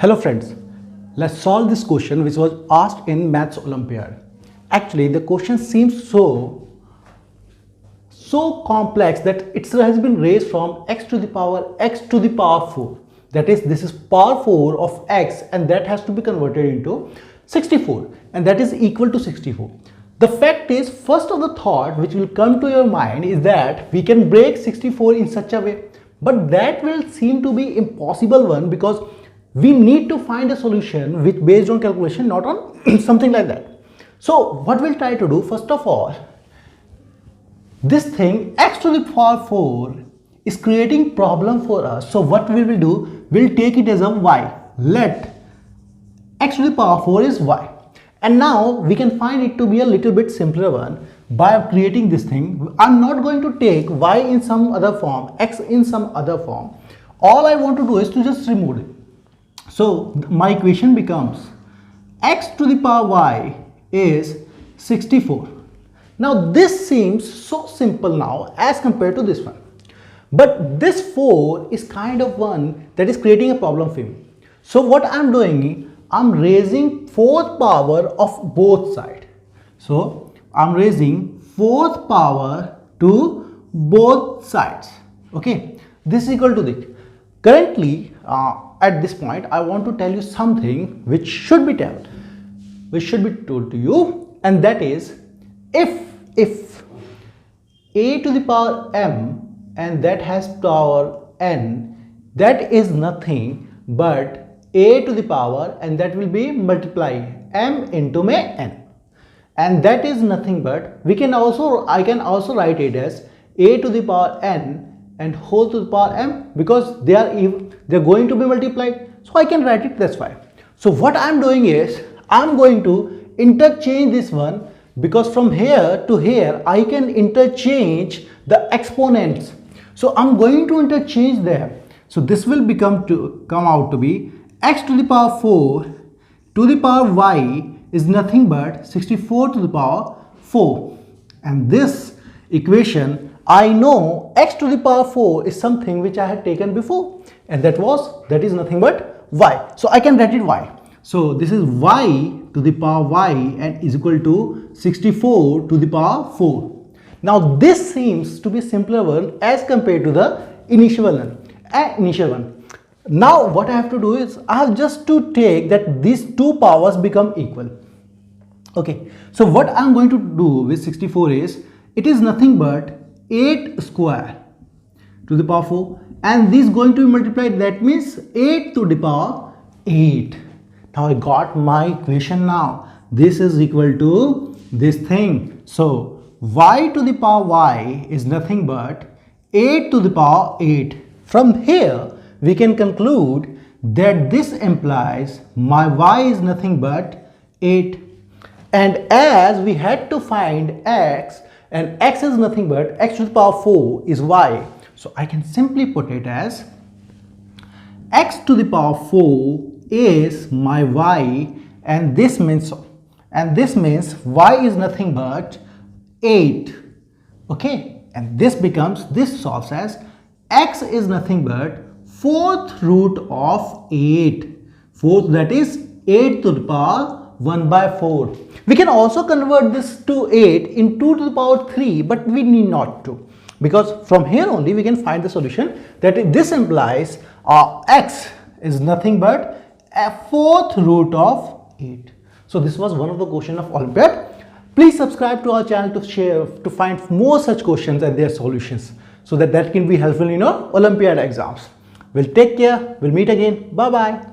Hello friends, let's solve this question which was asked in Maths Olympiad. Actually, the question seems so complex that it has been raised from x to the power 4. That is, this is power 4 of x and that has to be converted into 64 and that is equal to 64. The fact is, first of the thought which will come to your mind is that we can break 64 in such a way, but that will seem to be impossible one because we need to find a solution which based on calculation, not on something like that. So what we'll try to do, first of all, this thing x to the power 4 is creating problem for us. So what we will do, we'll take it as a y. Let x to the power 4 is y. And now we can find it to be a little bit simpler one by creating this thing. I'm not going to take y in some other form, x in some other form. All I want to do is to just remove it. So my equation becomes x to the power y is 64. Now this seems so simple now as compared to this one. But this 4 is kind of one that is creating a problem for me. So what I'm doing, I'm raising 4th power of both sides. So I'm raising 4th power to both sides. Okay, this is equal to this. Currently, at this point, I want to tell you something which should be told to you, and that is if a to the power m and that has power n, that is nothing but a to the power and that will be multiply m into my n, and that is nothing but I can also write it as a to the power n and whole to the power m because they're going to be multiplied, so I can write it that's why. So what I'm doing is I'm going to interchange this one because from here to here I can interchange the exponents. So I'm going to interchange them. So this will come out to be x to the power 4 to the power y is nothing but 64 to the power 4, and this equation I know x to the power 4 is something which I had taken before, and that is nothing but y. So I can write it y. So this is y to the power y and is equal to 64 to the power 4. Now this seems to be simpler one as compared to the initial one. Now what I have to do is I have just to take that these two powers become equal. Okay, so what I'm going to do with 64 is it is nothing but 8 square to the power 4 and this is going to be multiplied, that means 8 to the power 8. Now I got my equation now. This is equal to this thing. So y to the power y is nothing but 8 to the power 8. From here we can conclude that this implies my y is nothing but 8. And as we had to find x, and x is nothing but x to the power 4 is y. So I can simply put it as x to the power 4 is my y, and this means y is nothing but 8. Okay, and this solves as x is nothing but 4th root of 8. 4th, that is 8 to the power 1 by 4. We can also convert this to 8 in 2 to the power 3, but we need not to, because from here only we can find the solution that this implies x is nothing but a 4th root of 8. So this was one of the questions of Olympiad. Please subscribe to our channel to find more such questions and their solutions, so that can be helpful in your Olympiad exams. We'll take care. We'll meet again. Bye bye.